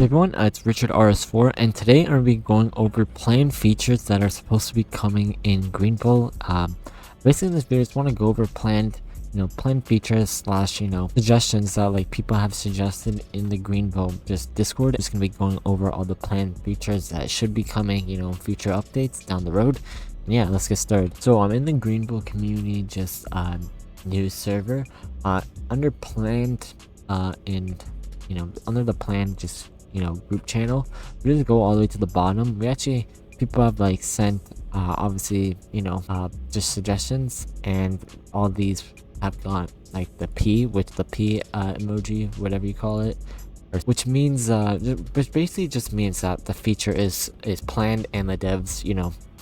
everyone, it's Richard RS4, and today I'm going to be going over planned features that are supposed to be coming in Greenville. Basically in this video, I just want to go over planned features slash, suggestions that like people have suggested in the Greenville Discord. Just going to be going over all the planned features that should be coming, future updates down the road. And yeah, let's get started. So I'm in the Greenville community, news server, under planned, under the plan group channel. We just go all the way to the bottom. People have like sent obviously just suggestions, and all these have got like the P, emoji, whatever you call it, which means which basically just means that the feature is planned, and the devs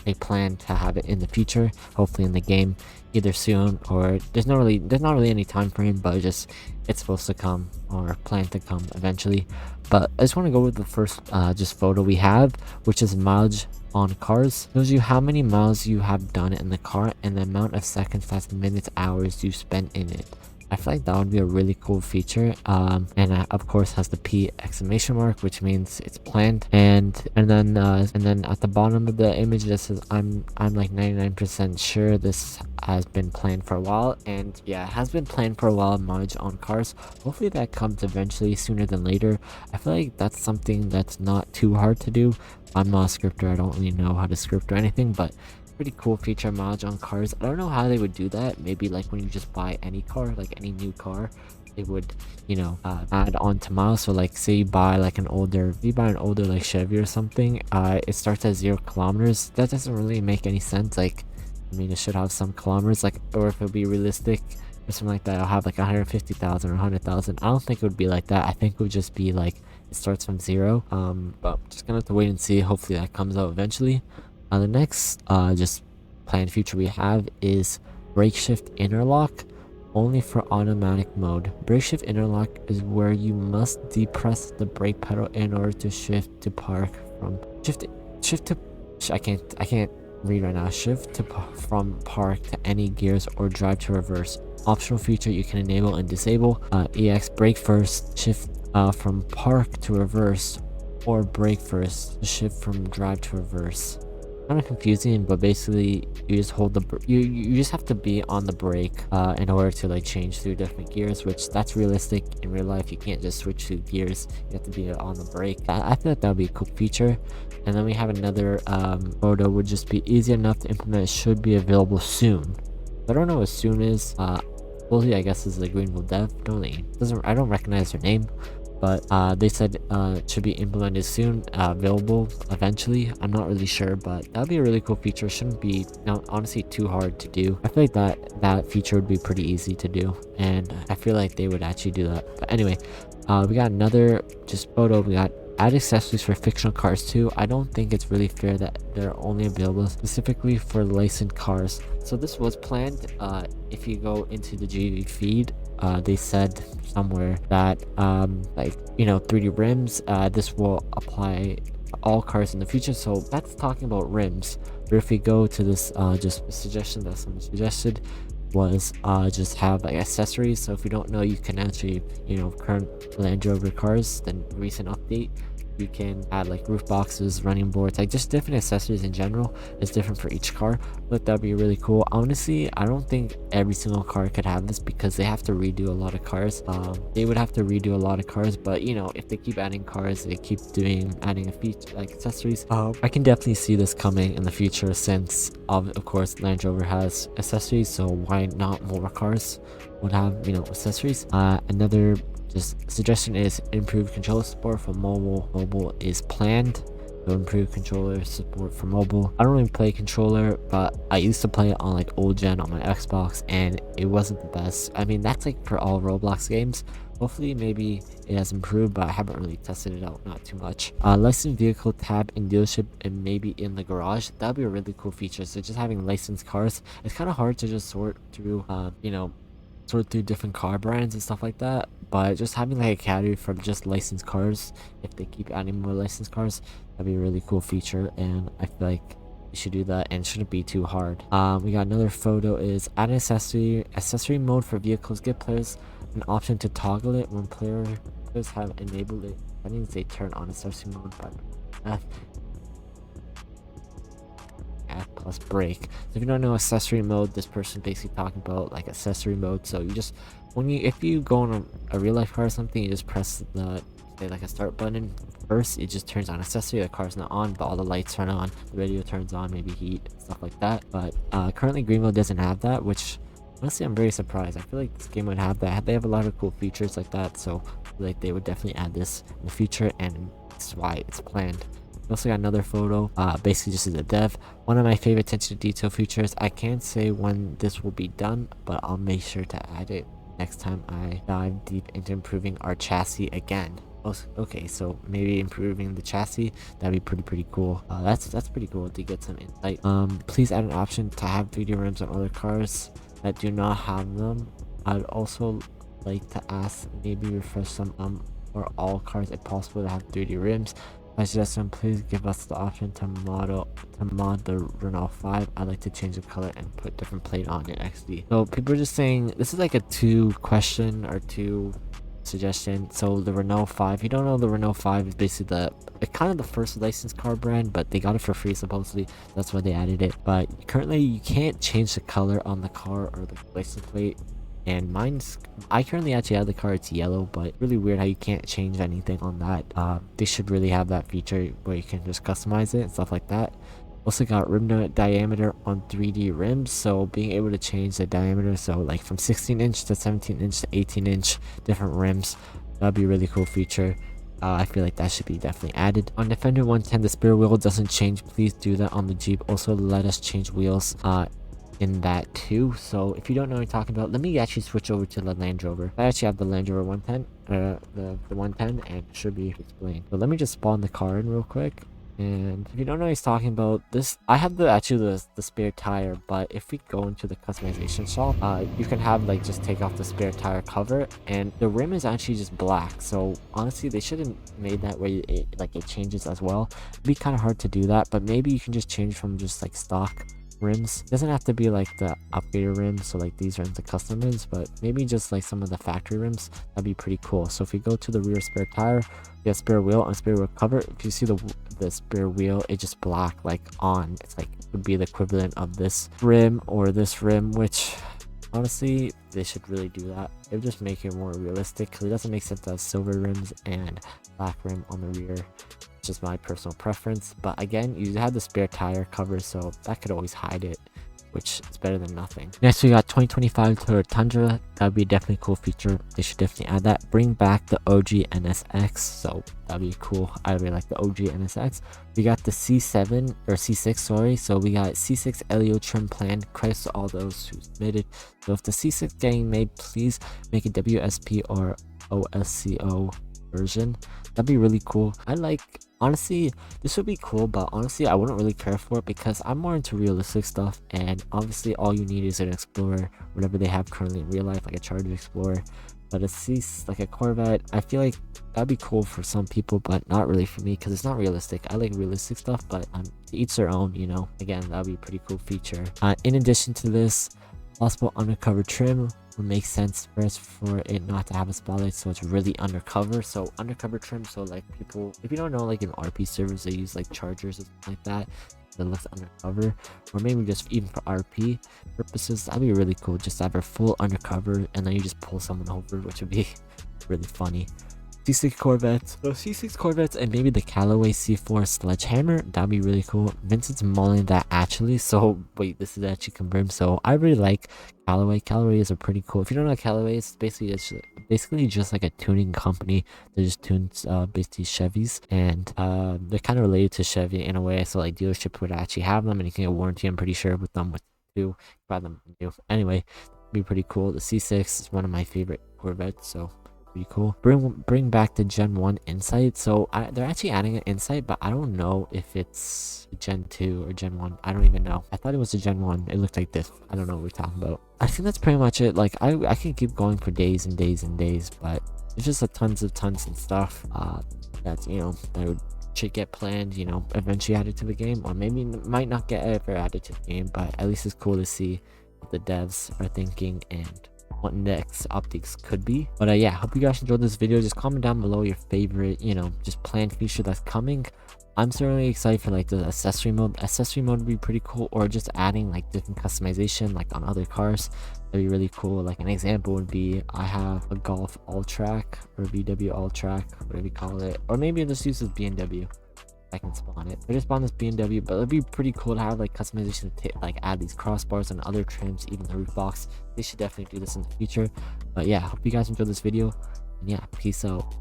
they plan to have it in the future, hopefully in the game either soon, or there's not really any time frame, but it's supposed to come or plan to come eventually. But I just want to go with the first photo we have, which is mileage on cars. Shows you how many miles you have done in the car and the amount of seconds / minutes hours you spent in it. I feel like that would be a really cool feature, and of course has the P exclamation mark, which means it's planned. And then at the bottom of the image, this says I'm like 99% sure this has been planned for a while. And yeah, it has been planned for a while, mileage on cars. Hopefully that comes eventually, sooner than later. I feel like that's something that's not too hard to do. I'm not a scripter, I don't really know how to script or anything, but pretty cool feature, mileage on cars. I don't know how they would do that. Maybe like when you just buy any car, like any new car, they would add on to miles. So like say you buy an older like Chevy or something, it starts at 0 kilometers. That doesn't really make any sense. Like, I mean, it should have some kilometers, like, or if it'll be realistic or something like that, I'll have like 150,000 or 100,000. I don't think it would be like that. I think it would just be like it starts from 0. But just gonna have to wait and see. Hopefully that comes out eventually. The next just planned feature we have is brake shift interlock, only for automatic mode. Brake shift interlock is where you must depress the brake pedal in order to shift to park from I can't read right now. From park to any gears or drive to reverse. Optional feature you can enable and disable. EX brake first, shift from park to reverse, or brake first to shift from drive to reverse. Kind of confusing, but basically you just hold you just have to be on the brake in order to like change through different gears, which that's realistic in real life. You can't just switch to gears, you have to be on the brake. I feel like that would be a cool feature. And then we have another photo, would just be easy enough to implement. It should be available soon. I don't know what soon is. Supposedly I guess is the Greenville dev. I don't recognize their name, but they said it should be implemented soon, available eventually. I'm not really sure, but that'd be a really cool feature. Shouldn't be honestly too hard to do. I feel like that feature would be pretty easy to do, and I feel like they would actually do that. But anyway, we got another photo. We got add accessories for fictional cars too. I don't think it's really fair that they're only available specifically for licensed cars. So this was planned. If you go into the GV feed, they said somewhere that 3D rims, this will apply to all cars in the future. So that's talking about rims. But if we go to this just suggestion that someone suggested was just have like accessories. So if you don't know, you can actually current Land Rover cars, the recent update, you can add like roof boxes, running boards, like just different accessories in general. It's different for each car, but that'd be really cool. Honestly, I don't think every single car could have this because they have to redo a lot of cars. They would have to redo a lot of cars, but if they keep adding cars, they keep adding a feature like accessories. I can definitely see this coming in the future, since of course Land Rover has accessories, so why not more cars would have accessories. Another suggestion is improved controller support for mobile. Mobile is planned, so improved controller support for mobile. I don't really play controller, but I used to play it on like old gen on my Xbox, and it wasn't the best. I mean, that's like for all Roblox games. Hopefully maybe it has improved, but I haven't really tested it out, not too much. Licensed vehicle tab in dealership and maybe in the garage. That'd be a really cool feature. So just having licensed cars, it's kind of hard to just sort through different car brands and stuff like that, but just having like a category for just licensed cars, if they keep adding more licensed cars, that'd be a really cool feature, and I feel like you should do that, and it shouldn't be too hard. We got another photo, is add an accessory mode for vehicles. Give players an option to toggle it when players have enabled it settings they turn on accessory mode, but add plus break. So if you don't know accessory mode, this person basically talking about like accessory mode. So you just if you go on a real life car or something, you just press the say like a start button first, it just turns on accessory, the car's not on but all the lights turn on, the radio turns on, maybe heat, stuff like that. But currently Greenville doesn't have that, which honestly I'm very surprised. I feel like this game would have that. They have a lot of cool features like that, so like they would definitely add this in the future, and that's why it's planned. Also got another photo, basically just as a dev. One of my favorite attention to detail features. I can't say when this will be done, but I'll make sure to add it next time I dive deep into improving our chassis again. Okay, so maybe improving the chassis, that'd be pretty cool. That's pretty cool to get some insight. Please add an option to have 3D rims on other cars that do not have them. I'd also like to ask, maybe refresh some or all cars if possible to have 3D rims. My suggestion, please give us the option to mod the Renault 5. I'd like to change the color and put different plate on in XD. So people are just saying this is like a 2 question or 2 suggestion. So the Renault 5, if you don't know, the Renault 5 is basically kind of the first licensed car brand, but they got it for free supposedly. That's why they added it. But currently you can't change the color on the car or the license plate. And I currently actually have the car, it's yellow, but really weird how you can't change anything on that. They should really have that feature where you can just customize it and stuff like that. Also got rim diameter on 3D rims, so being able to change the diameter, so like from 16 inch to 17 inch to 18 inch different rims, that'd be a really cool feature. I feel like that should be definitely added. On Defender 110, the spare wheel doesn't change. Please do that on the Jeep. Also let us change wheels in that too. So if you don't know what I'm talking about, let me actually switch over to the Land Rover. I actually have the Land Rover 110, the 110, and it should be explained. So let me just spawn the car in real quick. And if you don't know what he's talking about, this I have the spare tire, but if we go into the customization shop, you can have like just take off the spare tire cover, and the rim is actually just black. So honestly, they should have made that way it changes as well. It'd be kind of hard to do that, but maybe you can just change from just like stock rims. It doesn't have to be like the upgraded rims, so like these rims, the custom rims, but maybe just like some of the factory rims. That'd be pretty cool. So if we go to the rear spare tire, you have spare wheel and spare wheel cover. If you see the spare wheel, it just black like on. It's like it would be the equivalent of this rim or this rim, which honestly they should really do that. It would just make it more realistic, because it doesn't make sense to have silver rims and black rim on the rear. Just my personal preference, but again, you have the spare tire cover, so that could always hide it, which is better than nothing. Next we got 2025 Toyota Tundra. That'd be definitely a cool feature. They should definitely add that. Bring back the OG NSX, so that'd be cool. I really like the OG NSX. We got the C7 or C6, sorry. So we got C6 LEO trim planned. Credits to all those who submitted. So if the C6 getting made, please make a WSP or OSCO version. That'd be really cool. Honestly, this would be cool, but honestly I wouldn't really care for it, because I'm more into realistic stuff, and obviously all you need is an Explorer, whatever they have currently in real life, like a Charger Explorer. But like a Corvette, I feel like that'd be cool for some people, but not really for me, because it's not realistic. I like realistic stuff, but to each their own, you know. Again, that'd be a pretty cool feature. In addition to this, possible undercover trim would make sense first for it not to have a spotlight, so it's really undercover. So undercover trim, so like people, if you don't know, like in RP servers they use like chargers or something like that looks undercover, or maybe just even for RP purposes. That'd be really cool, just to have a full undercover and then you just pull someone over, which would be really funny. C6 Corvettes. So C6 Corvettes and maybe the Callaway C4 Sledgehammer. That'd be really cool. Vincent's mulling that actually. So wait, this is actually confirmed. So I really like Callaway. Callaway is a pretty cool. If you don't know Callaway, it's basically just like a tuning company that just tunes basically Chevys, and they're kind of related to Chevy in a way. So like dealership would actually have them, and you can get a warranty, I'm pretty sure, with them too. Buy them new. Anyway, it'd be pretty cool. The C6 is one of my favorite Corvettes, so pretty cool. Bring back the Gen 1 Insight. So they're actually adding an Insight, but I don't know if it's Gen 2 or Gen 1. I don't even know. I thought it was a Gen 1. It looked like this. I don't know what we're talking about. I think that's pretty much it. Like I can keep going for days and days and days, but it's just tons and stuff that's, you know, that should get planned, you know, eventually added to the game, or maybe might not get ever added to the game, but at least it's cool to see what the devs are thinking and what next optics could be. But yeah, hope you guys enjoyed this video. Just comment down below your favorite, you know, just planned feature that's coming. I'm certainly excited for like the accessory mode. Accessory mode would be pretty cool, or just adding like different customization like on other cars. That'd be really cool. Like an example would be, I have a Golf All Track or VW All Track, whatever you call it, or maybe I'll just use this BMW. I can spawn it. I just spawn this BMW, but it'd be pretty cool to have like customization to like add these crossbars and other trims, even the roof box. They should definitely do this in the future. But yeah, hope you guys enjoyed this video, and yeah, peace out.